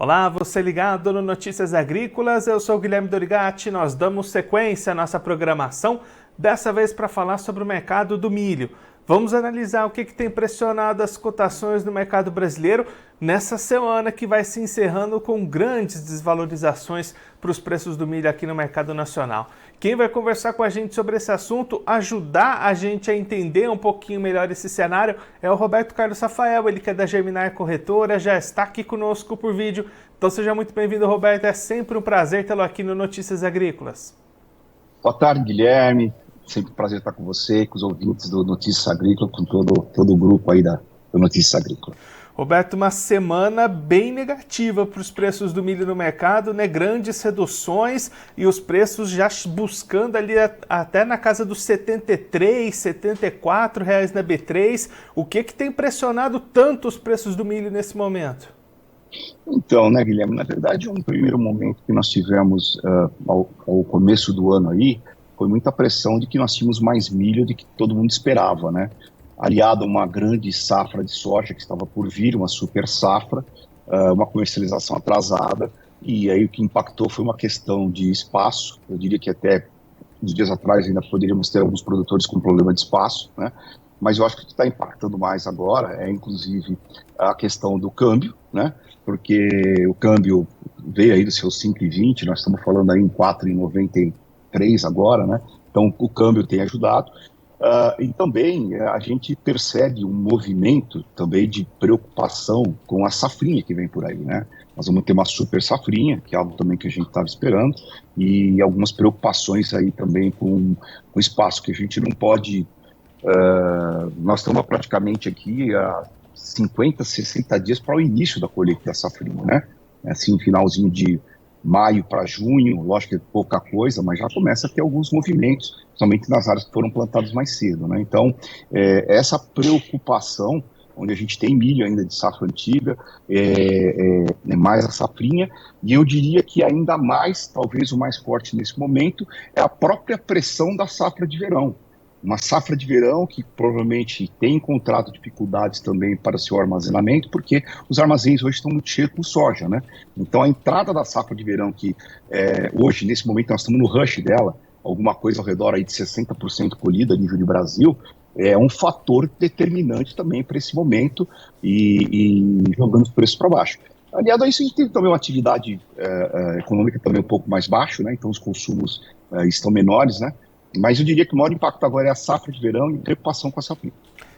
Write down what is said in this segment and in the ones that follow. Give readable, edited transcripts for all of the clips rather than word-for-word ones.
Olá, você ligado no Notícias Agrícolas, eu sou o Guilherme Dorigatti, nós damos sequência à nossa programação, dessa vez para falar sobre o mercado do milho. Vamos analisar o que tem pressionado as cotações no mercado brasileiro nessa semana que vai se encerrando com grandes desvalorizações para os preços do milho aqui no mercado nacional. Quem vai conversar com a gente sobre esse assunto, ajudar a gente a entender um pouquinho melhor esse cenário, é o Roberto Carlos Rafael, ele que é da Germinar Corretora, já está aqui conosco por vídeo. Então seja muito bem-vindo, Roberto, é sempre um prazer tê-lo aqui no Notícias Agrícolas. Boa tarde, Guilherme. Sempre um prazer estar com você, com os ouvintes do Notícias Agrícolas, com todo o grupo aí do Notícias Agrícolas. Roberto, uma semana bem negativa para os preços do milho no mercado, né? Grandes reduções e os preços já buscando ali até na casa dos R$ 73, R$ 74 reais na B3. O que tem pressionado tanto os preços do milho nesse momento? Então, né, Guilherme, na verdade, um primeiro momento que nós tivemos ao começo do ano aí, foi muita pressão de que nós tínhamos mais milho do que todo mundo esperava, né? Aliado a uma grande safra de soja que estava por vir, uma super safra, uma comercialização atrasada, e aí o que impactou foi uma questão de espaço. Eu diria que até uns dias atrás ainda poderíamos ter alguns produtores com problema de espaço, né? Mas eu acho que o que está impactando mais agora é, inclusive, a questão do câmbio, né? Porque o câmbio veio aí dos seus 5,20, nós estamos falando aí em 4,93 agora, né? Então o câmbio tem ajudado. E também a gente percebe um movimento também de preocupação com a safrinha que vem por aí, né? Nós vamos ter uma super safrinha, que é algo também que a gente estava esperando, e algumas preocupações aí também com o espaço, que a gente não pode... nós estamos praticamente aqui há 50, 60 dias para o início da colheita da safrinha, né? Assim, finalzinho de maio para junho, lógico que é pouca coisa, mas já começa a ter alguns movimentos, somente nas áreas que foram plantadas mais cedo, né? Então, essa preocupação, onde a gente tem milho ainda de safra antiga, mais a safrinha, e eu diria que ainda mais, talvez o mais forte nesse momento, é a própria pressão da safra de verão. Uma safra de verão que provavelmente tem encontrado dificuldades também para seu armazenamento, porque os armazéns hoje estão muito cheios com soja, né? Então a entrada da safra de verão, que hoje, nesse momento, nós estamos no rush dela, alguma coisa ao redor aí de 60% colhida a nível de Brasil, é um fator determinante também para esse momento e jogando os preços para baixo. Aliado a isso, a gente tem também uma atividade econômica também um pouco mais baixa, né? Então os consumos estão menores, né? Mas eu diria que o maior impacto agora é a safra de verão e preocupação com a safra.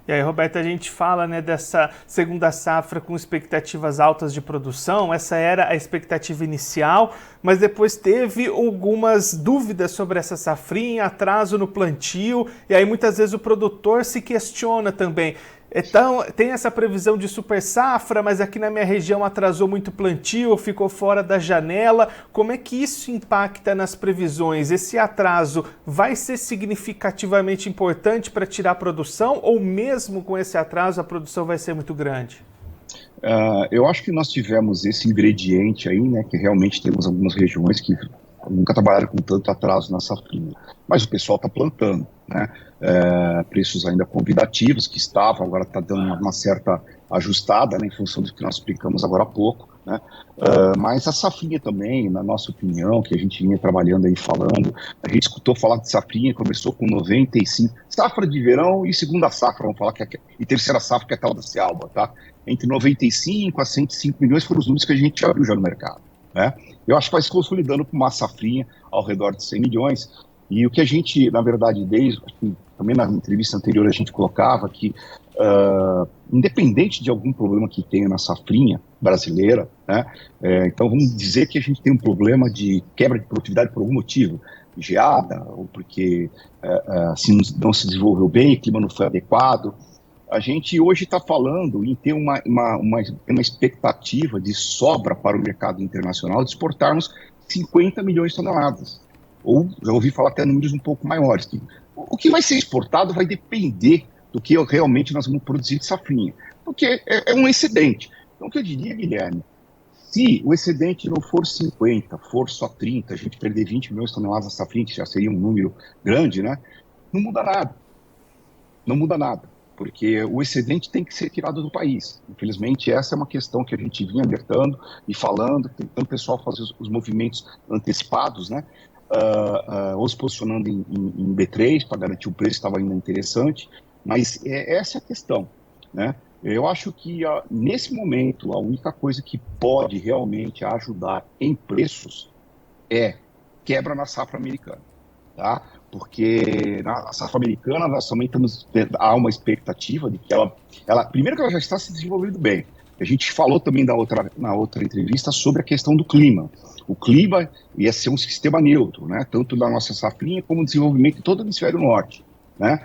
E aí, Roberto, a gente fala, né, dessa segunda safra com expectativas altas de produção. Essa era a expectativa inicial, mas depois teve algumas dúvidas sobre essa safrinha, atraso no plantio, e aí muitas vezes o produtor se questiona também. Então, tem essa previsão de super safra, mas aqui na minha região atrasou muito o plantio, ficou fora da janela. Como é que isso impacta nas previsões? Esse atraso vai ser significativamente importante para tirar a produção ou mesmo com esse atraso a produção vai ser muito grande? Eu acho que nós tivemos esse ingrediente aí, né, que realmente temos algumas regiões que nunca trabalharam com tanto atraso na safrinha, mas o pessoal está plantando, né? Preços ainda convidativos que estavam, agora está dando uma certa ajustada, né, em função do que nós explicamos agora há pouco, né? Mas a safrinha também, na nossa opinião, que a gente vinha trabalhando aí falando, a gente escutou falar de safrinha, começou com 95, safra de verão e segunda safra, vamos falar, e terceira safra, que é a tal da Cialba, tá? Entre 95 a 105 milhões foram os números que a gente já viu já no mercado, né? Eu acho que vai se consolidando com uma safrinha ao redor de 100 milhões. E o que a gente, na verdade, também na entrevista anterior a gente colocava que, independente de algum problema que tenha na safrinha brasileira, né, então vamos dizer que a gente tem um problema de quebra de produtividade por algum motivo, geada, ou porque assim, não se desenvolveu bem, o clima não foi adequado. A gente hoje está falando em ter uma expectativa de sobra para o mercado internacional de exportarmos 50 milhões de toneladas. Ou já ouvi falar até números um pouco maiores. O que vai ser exportado vai depender do que realmente nós vamos produzir de safrinha. Porque é um excedente. Então, o que eu diria, Guilherme, se o excedente não for 50, for só 30, a gente perder 20 milhões de toneladas de safrinha, que já seria um número grande, né? Não muda nada. Não muda nada. porque o excedente tem que ser tirado do país. Infelizmente, essa é uma questão que a gente vinha alertando e falando, tentando o pessoal fazer os movimentos antecipados, né? Ou se posicionando em B3 para garantir o preço, estava ainda interessante, mas essa é a questão, né? Eu acho que nesse momento a única coisa que pode realmente ajudar em preços é quebra na safra americana, tá? Porque na safra americana nós também há uma expectativa de que primeiro que ela já está se desenvolvendo bem. A gente falou também na outra entrevista sobre a questão do clima. O clima ia ser um sistema neutro, né? Tanto da nossa safrinha como o desenvolvimento de todo o hemisfério norte, né?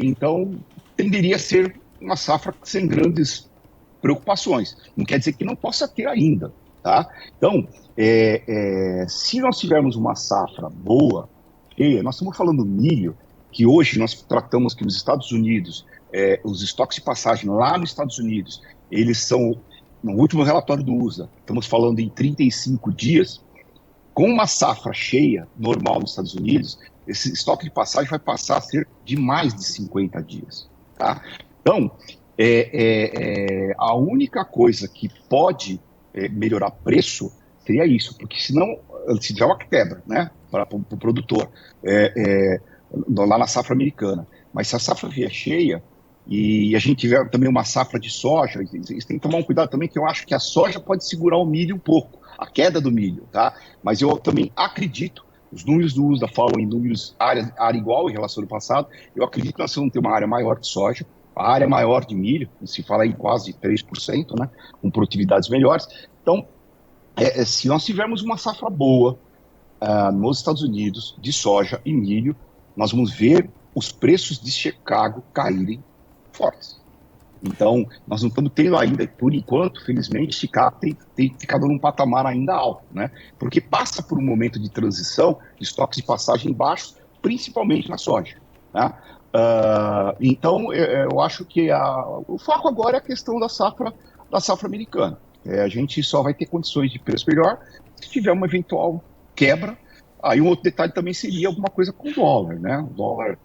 Então tenderia a ser uma safra sem grandes preocupações. Não quer dizer que não possa ter ainda, tá? Então, se nós tivermos uma safra boa, nós estamos falando do milho, que hoje nós tratamos que nos Estados Unidos, os estoques de passagem lá nos Estados Unidos, eles são, no último relatório do USA, estamos falando em 35 dias, com uma safra cheia, normal nos Estados Unidos, esse estoque de passagem vai passar a ser de mais de 50 dias, tá? Então, a única coisa que pode melhorar preço seria isso, porque senão, se tiver uma quebra, né, para o produtor, lá na safra americana, mas se a safra vier cheia, e a gente tiver também uma safra de soja, tem que tomar um cuidado também, que eu acho que a soja pode segurar o milho um pouco, a queda do milho, tá? Mas eu também acredito, os números do USDA falam em números área igual em relação ao passado, eu acredito que nós vamos ter uma área maior de soja, a área maior de milho, se fala em quase 3%, né, com produtividades melhores. Então, se nós tivermos uma safra boa nos Estados Unidos de soja e milho, nós vamos ver os preços de Chicago caírem fortes. Então, nós não estamos tendo ainda, por enquanto, felizmente, Chicago tem ficado num patamar ainda alto, né? Porque passa por um momento de transição, de estoques de passagem baixos, principalmente na soja, né? Então, eu acho que o foco agora é a questão da safra americana. A gente só vai ter condições de preço melhor se tiver uma eventual quebra. Aí um outro detalhe também seria alguma coisa com o dólar, né? O dólar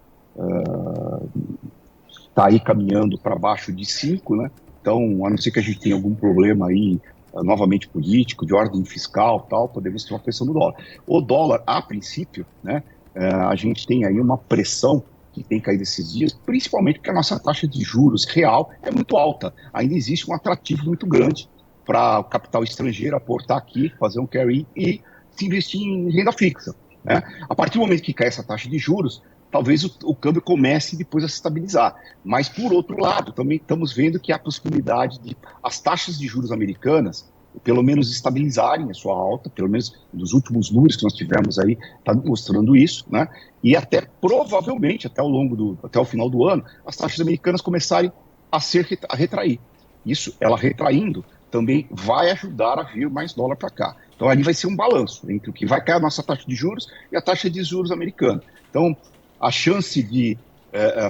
está aí caminhando para baixo de 5, né? Então, a não ser que a gente tenha algum problema aí, novamente político, de ordem fiscal, tal, podemos ter uma pressão do dólar. O dólar, a princípio, né? A gente tem aí uma pressão que tem caído esses dias, principalmente porque a nossa taxa de juros real é muito alta. Ainda existe um atrativo muito grande para o capital estrangeiro aportar aqui, fazer um carry e se investir em renda fixa, né? A partir do momento que cai essa taxa de juros, talvez o câmbio comece depois a se estabilizar. Mas, por outro lado, também estamos vendo que há a possibilidade de as taxas de juros americanas, pelo menos estabilizarem a sua alta, pelo menos nos últimos números que nós tivemos aí, está mostrando isso, né? E até provavelmente, até o final do ano, as taxas americanas começarem a retrair. Isso, ela retraindo, também vai ajudar a vir mais dólar para cá. Então, ali vai ser um balanço entre o que vai cair a nossa taxa de juros e a taxa de juros americana. Então, a chance de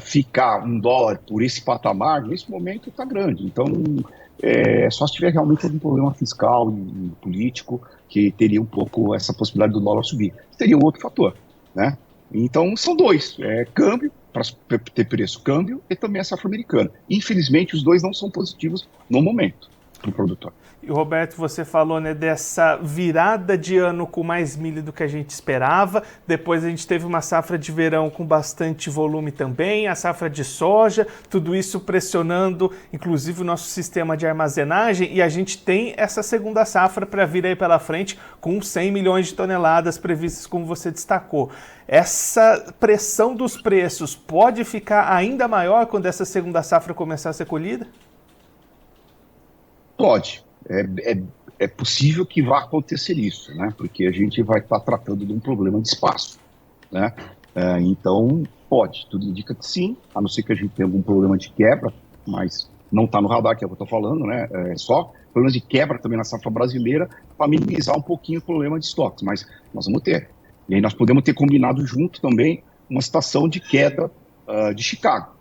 ficar um dólar por esse patamar, nesse momento, está grande. Então, só se tiver realmente algum problema fiscal e político, que teria um pouco essa possibilidade do dólar subir. Teria um outro fator, né? Então, são dois. Câmbio, para ter preço, câmbio, e também a safra americana. Infelizmente, os dois não são positivos no momento para o produtor. E Roberto, você falou, né, dessa virada de ano com mais milho do que a gente esperava. Depois a gente teve uma safra de verão com bastante volume também, a safra de soja, tudo isso pressionando, inclusive, o nosso sistema de armazenagem. E a gente tem essa segunda safra para vir aí pela frente com 100 milhões de toneladas previstas, como você destacou. Essa pressão dos preços pode ficar ainda maior quando essa segunda safra começar a ser colhida? Pode. É possível que vá acontecer isso, né? Porque a gente vai estar tratando de um problema de espaço, né? Então, pode. Tudo indica que sim, a não ser que a gente tenha algum problema de quebra, mas não está no radar, que é o que eu estou falando, né? Só problemas de quebra também na safra brasileira para minimizar um pouquinho o problema de estoques, mas nós vamos ter. E aí nós podemos ter combinado junto também uma situação de queda de Chicago.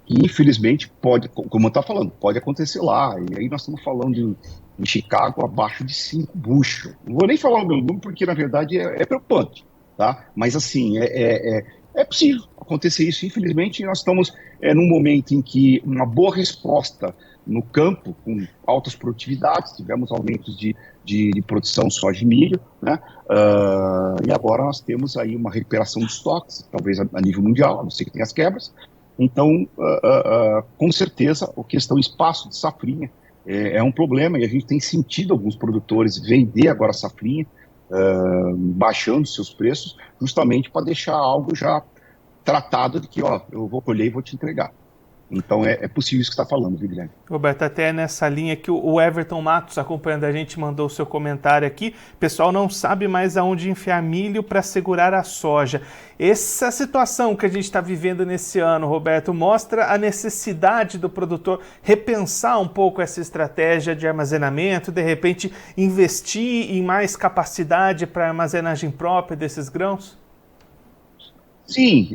Que infelizmente pode, como eu estava falando, pode acontecer lá. E aí nós estamos falando em Chicago abaixo de 5 bushel. Não vou nem falar o meu número porque na verdade é preocupante, tá? Mas assim, é possível acontecer isso. Infelizmente, nós estamos num momento em que uma boa resposta no campo, com altas produtividades, tivemos aumentos de produção de soja e milho, né? E agora nós temos aí uma recuperação de estoques, talvez a nível mundial, a não ser que tenha as quebras. Então, com certeza, a questão espaço de safrinha é um problema, e a gente tem sentido alguns produtores vender agora a safrinha, baixando seus preços, justamente para deixar algo já tratado de que, ó, eu vou colher e vou te entregar. Então é possível isso que você está falando, viu, Guilherme? Roberto, até nessa linha que o Everton Matos, acompanhando a gente, mandou o seu comentário aqui. O pessoal não sabe mais aonde enfiar milho para segurar a soja. Essa situação que a gente está vivendo nesse ano, Roberto, mostra a necessidade do produtor repensar um pouco essa estratégia de armazenamento, de repente investir em mais capacidade para armazenagem própria desses grãos? Sim,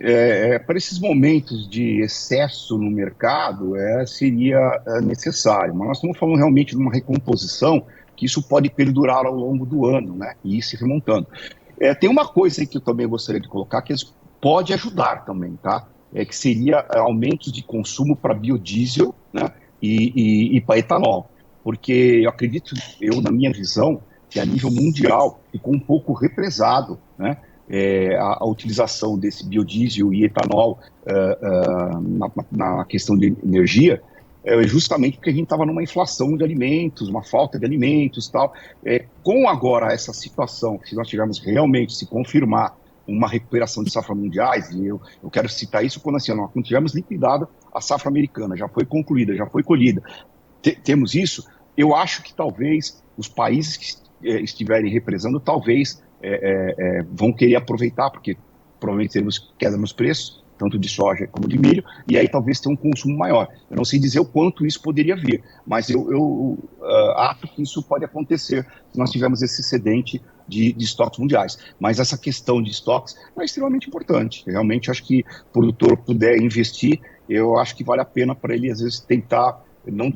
para esses momentos de excesso no mercado seria necessário, mas nós estamos falando realmente de uma recomposição que isso pode perdurar ao longo do ano, né, e ir se remontando. Tem uma coisa aí que eu também gostaria de colocar que pode ajudar também, tá? Que seria aumento de consumo para biodiesel, né, e para etanol, porque eu acredito, na minha visão, que a nível mundial ficou um pouco represado, né, a utilização desse biodiesel e etanol na questão de energia, justamente porque a gente estava numa inflação de alimentos, uma falta de alimentos e tal. Com agora essa situação, se nós tivermos realmente, se confirmar uma recuperação de safra mundiais, e eu quero citar isso quando tivermos liquidado a safra americana, já foi concluída, já foi colhida, temos isso, eu acho que talvez os países que estiverem represando, talvez vão querer aproveitar, porque provavelmente teremos queda nos preços, tanto de soja como de milho, e aí talvez tenha um consumo maior. Eu não sei dizer o quanto isso poderia vir, mas eu acho que isso pode acontecer se nós tivermos esse excedente de estoques mundiais. Mas essa questão de estoques é extremamente importante. Realmente acho que o produtor puder investir, eu acho que vale a pena para ele, às vezes, tentar, não,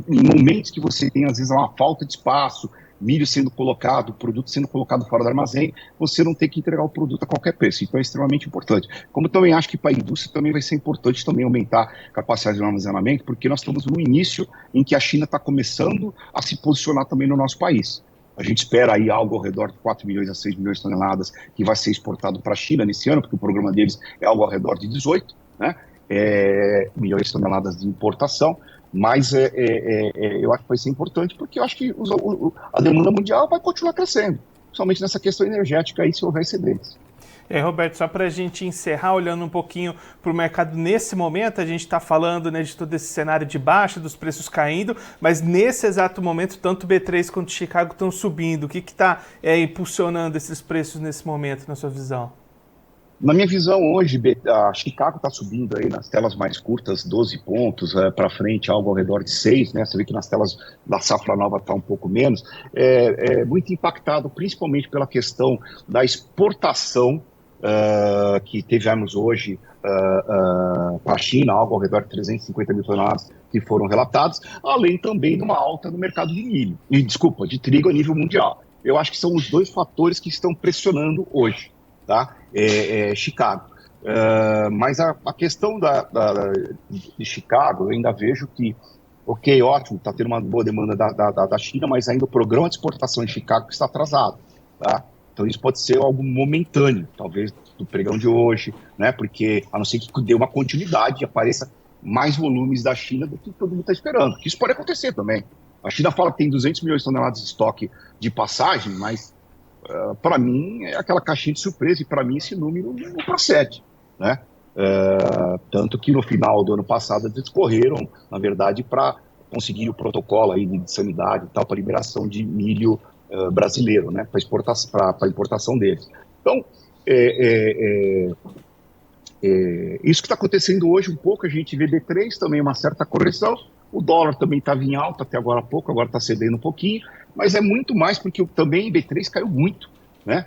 em momentos que você tem, às vezes, uma falta de espaço, milho sendo colocado, produto sendo colocado fora do armazém, você não tem que entregar o produto a qualquer preço. Então é extremamente importante. Como eu também acho que para a indústria também vai ser importante também aumentar a capacidade de armazenamento, porque nós estamos no início em que a China está começando a se posicionar também no nosso país. A gente espera aí algo ao redor de 4 milhões a 6 milhões de toneladas que vai ser exportado para a China nesse ano, porque o programa deles é algo ao redor de 18, né? Milhões de toneladas de importação. Mas eu acho que vai ser importante, porque eu acho que a demanda mundial vai continuar crescendo, principalmente nessa questão energética aí, se houver excedentes. Roberto, só para a gente encerrar, olhando um pouquinho para o mercado nesse momento, a gente está falando, né, de todo esse cenário de baixa, dos preços caindo, mas nesse exato momento, tanto o B3 quanto o Chicago estão subindo. O que está impulsionando esses preços nesse momento, na sua visão? Na minha visão, hoje, a Chicago está subindo aí nas telas mais curtas 12 pontos, para frente algo ao redor de 6, né? Você vê que nas telas da safra nova está um pouco menos. Muito impactado principalmente pela questão da exportação que tivemos hoje para a China, algo ao redor de 350 mil toneladas que foram relatados, além também de uma alta no mercado de milho, de trigo a nível mundial. Eu acho que são os dois fatores que estão pressionando hoje, tá? Chicago. Mas a questão de Chicago, eu ainda vejo que, ok, ótimo, está tendo uma boa demanda da China, mas ainda o programa de exportação em Chicago está atrasado, tá? Então isso pode ser algo momentâneo, talvez do pregão de hoje, né? Porque a não ser que dê uma continuidade e apareça mais volumes da China do que todo mundo está esperando, que isso pode acontecer também. A China fala que tem 200 milhões de toneladas de estoque de passagem, mas para mim é aquela caixinha de surpresa, e para mim esse número não procede, né? Tanto que no final do ano passado eles correram, na verdade, para conseguir o protocolo aí de sanidade e tal, para liberação de milho brasileiro, né? Para importação deles. Então, isso que está acontecendo hoje um pouco, a gente vê B3 também uma certa correção, o dólar também estava em alta até agora há pouco, agora está cedendo um pouquinho, mas é muito mais porque também o B3 caiu muito, né?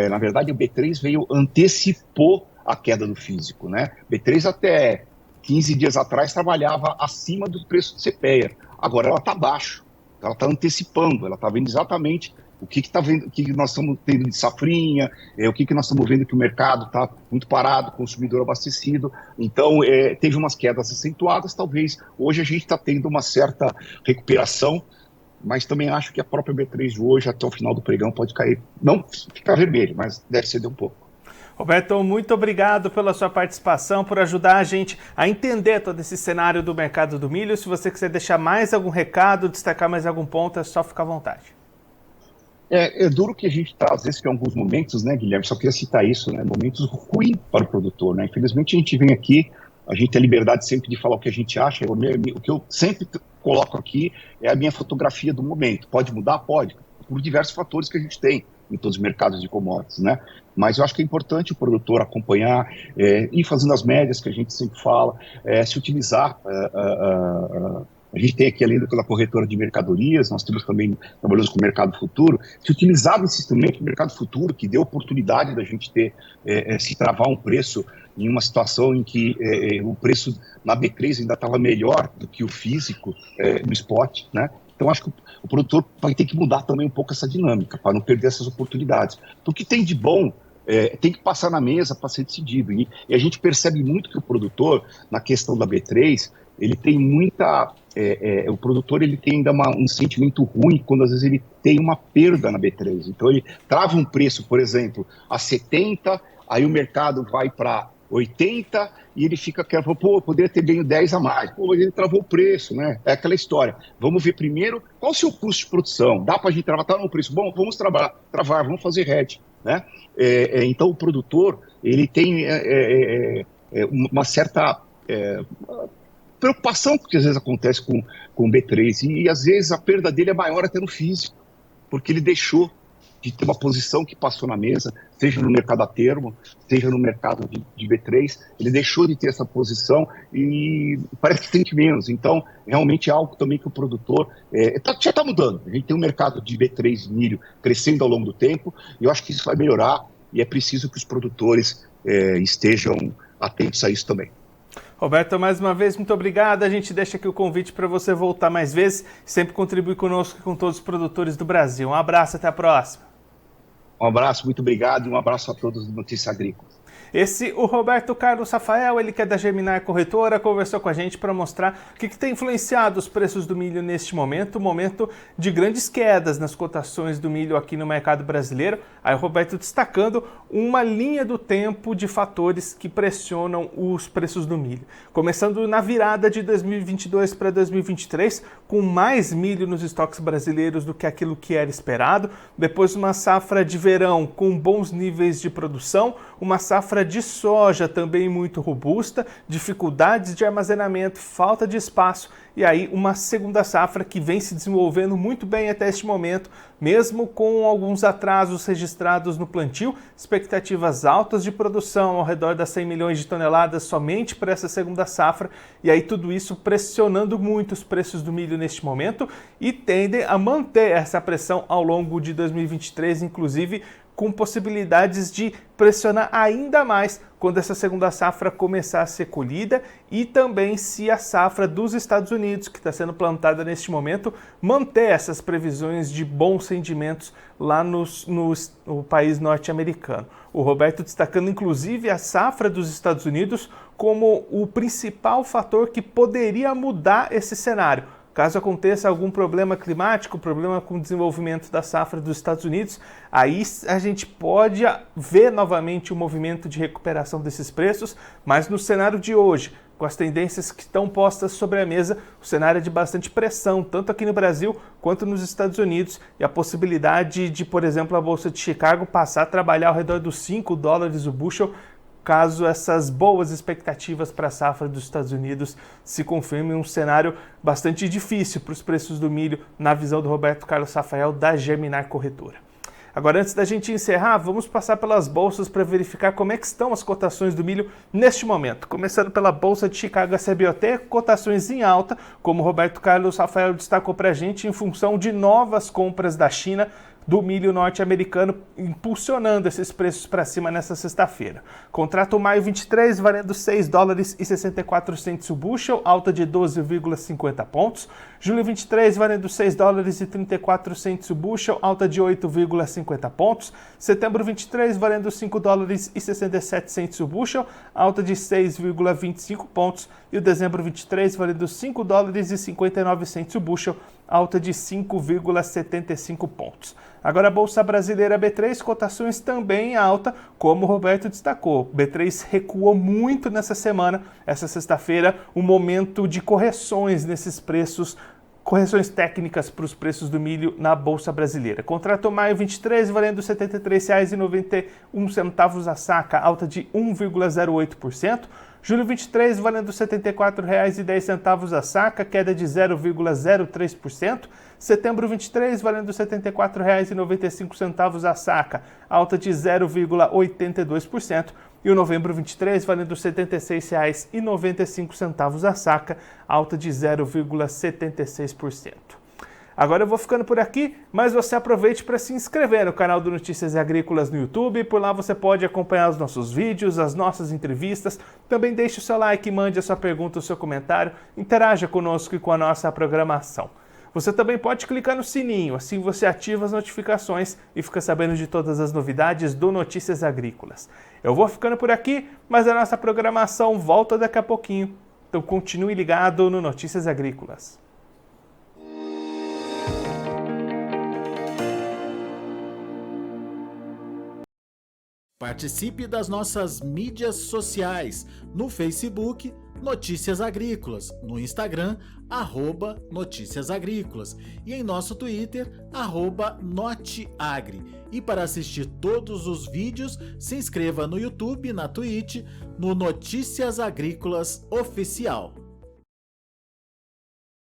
Na verdade, o B3 antecipou a queda do físico, né? B3 até 15 dias atrás trabalhava acima do preço do CPEA, agora ela está abaixo, ela está antecipando, ela está vendo exatamente O que tá vendo, o que nós estamos tendo de safrinha, o que nós estamos vendo que o mercado está muito parado, consumidor abastecido. Então, teve umas quedas acentuadas, talvez hoje a gente está tendo uma certa recuperação, mas também acho que a própria B3 de hoje, até o final do pregão, pode cair, não ficar vermelho, mas deve ceder um pouco. Roberto, muito obrigado pela sua participação, por ajudar a gente a entender todo esse cenário do mercado do milho. Se você quiser deixar mais algum recado, destacar mais algum ponto, é só ficar à vontade. É duro que a gente está, às vezes, em alguns momentos, né, Guilherme, só queria citar isso, né, momentos ruins para o produtor, né, infelizmente a gente vem aqui, a gente tem a liberdade sempre de falar o que a gente acha, o que eu sempre coloco aqui é a minha fotografia do momento, pode mudar? Pode, por diversos fatores que a gente tem em todos os mercados de commodities, né, mas eu acho que é importante o produtor acompanhar, ir fazendo as médias que a gente sempre fala, se utilizar, a gente tem aqui, além da corretora de mercadorias, nós temos também, trabalhamos com o mercado futuro, se utilizar desse instrumento do mercado futuro, que deu oportunidade da gente ter, se travar um preço em uma situação em que o preço na B3 ainda estava melhor do que o físico no spot, né? Então, acho que o produtor vai ter que mudar também um pouco essa dinâmica, para não perder essas oportunidades. Então, o que tem de bom tem que passar na mesa para ser decidido. E a gente percebe muito que o produtor, na questão da B3, ele tem muita... o produtor ele tem ainda um sentimento ruim quando às vezes ele tem uma perda na B3. Então ele trava um preço, por exemplo, a 70, aí o mercado vai para 80 e ele fica querendo, pô, poderia ter ganho 10 a mais. Pô, mas ele travou o preço, né? É aquela história. Vamos ver primeiro qual o seu custo de produção. Dá para a gente travar? Tá no preço. Bom, vamos travar, vamos fazer hedge, né? Então o produtor ele tem uma certa... preocupação que às vezes acontece com o B3 e às vezes a perda dele é maior até no físico, porque ele deixou de ter uma posição que passou na mesa, seja no mercado a termo, seja no mercado de B3, ele deixou de ter essa posição e parece que sente menos. Então, realmente é algo também que o produtor já está mudando. A gente tem um mercado de B3 de milho crescendo ao longo do tempo e eu acho que isso vai melhorar e é preciso que os produtores estejam atentos a isso também. Roberto, mais uma vez, muito obrigado. A gente deixa aqui o convite para você voltar mais vezes, sempre contribuir conosco e com todos os produtores do Brasil. Um abraço, até a próxima. Um abraço, muito obrigado e um abraço a todos do Notícias Agrícolas. O Roberto Carlos Rafael, ele que é da Geminar Corretora, conversou com a gente para mostrar o que tem influenciado os preços do milho neste momento, momento de grandes quedas nas cotações do milho aqui no mercado brasileiro. Aí o Roberto destacando uma linha do tempo de fatores que pressionam os preços do milho. Começando na virada de 2022 para 2023, com mais milho nos estoques brasileiros do que aquilo que era esperado, depois uma safra de verão com bons níveis de produção, uma safra de soja também muito robusta, dificuldades de armazenamento, falta de espaço e aí uma segunda safra que vem se desenvolvendo muito bem até este momento, mesmo com alguns atrasos registrados no plantio, expectativas altas de produção ao redor das 100 milhões de toneladas somente para essa segunda safra, e aí tudo isso pressionando muito os preços do milho neste momento e tendem a manter essa pressão ao longo de 2023, inclusive com possibilidades de pressionar ainda mais quando essa segunda safra começar a ser colhida e também se a safra dos Estados Unidos, que está sendo plantada neste momento, manter essas previsões de bons rendimentos lá no país norte-americano. O Roberto destacando inclusive a safra dos Estados Unidos como o principal fator que poderia mudar esse cenário. Caso aconteça algum problema climático, problema com o desenvolvimento da safra dos Estados Unidos, aí a gente pode ver novamente o movimento de recuperação desses preços, mas no cenário de hoje, com as tendências que estão postas sobre a mesa, o cenário é de bastante pressão, tanto aqui no Brasil quanto nos Estados Unidos, e a possibilidade de, por exemplo, a Bolsa de Chicago passar a trabalhar ao redor dos $5 o bushel, caso essas boas expectativas para a safra dos Estados Unidos se confirmem, um cenário bastante difícil para os preços do milho, na visão do Roberto Carlos Rafael, da Geminar Corretora. Agora, antes da gente encerrar, vamos passar pelas bolsas para verificar como é que estão as cotações do milho neste momento. Começando pela Bolsa de Chicago CBOT, cotações em alta, como o Roberto Carlos Rafael destacou para a gente, em função de novas compras da China do milho norte-americano, impulsionando esses preços para cima nessa sexta-feira. Contrato maio 23 valendo $6,64 o bushel, alta de 12,50 pontos. Julho 23 valendo $6,34 o bushel, alta de 8,50 pontos. Setembro 23 valendo $5,67 o bushel, alta de 6,25 pontos. E o dezembro 23 valendo $5,59 o bushel, alta de 5,75 pontos. Agora a Bolsa Brasileira B3, cotações também em alta, como o Roberto destacou. B3 recuou muito nessa semana, essa sexta-feira, um momento de correções nesses preços, correções técnicas para os preços do milho na Bolsa Brasileira. Contrato maio 23 valendo R$ 73,91 a saca, alta de 1,08%. Julho 23 valendo R$ 74,10 a saca, queda de 0,03%. Setembro 23 valendo R$ 74,95 a saca, alta de 0,82%. E o novembro 23 valendo R$ 76,95 a saca, alta de 0,76%. Agora eu vou ficando por aqui, mas você aproveite para se inscrever no canal do Notícias Agrícolas no YouTube. Por lá você pode acompanhar os nossos vídeos, as nossas entrevistas. Também deixe o seu like, mande a sua pergunta, o seu comentário, interaja conosco e com a nossa programação. Você também pode clicar no sininho, assim você ativa as notificações e fica sabendo de todas as novidades do Notícias Agrícolas. Eu vou ficando por aqui, mas a nossa programação volta daqui a pouquinho. Então continue ligado no Notícias Agrícolas. Participe das nossas mídias sociais, no Facebook, Notícias Agrícolas, no Instagram, @Notícias Agrícolas e em nosso Twitter, @Noteagri. E para assistir todos os vídeos, se inscreva no YouTube, na Twitch, no Notícias Agrícolas Oficial.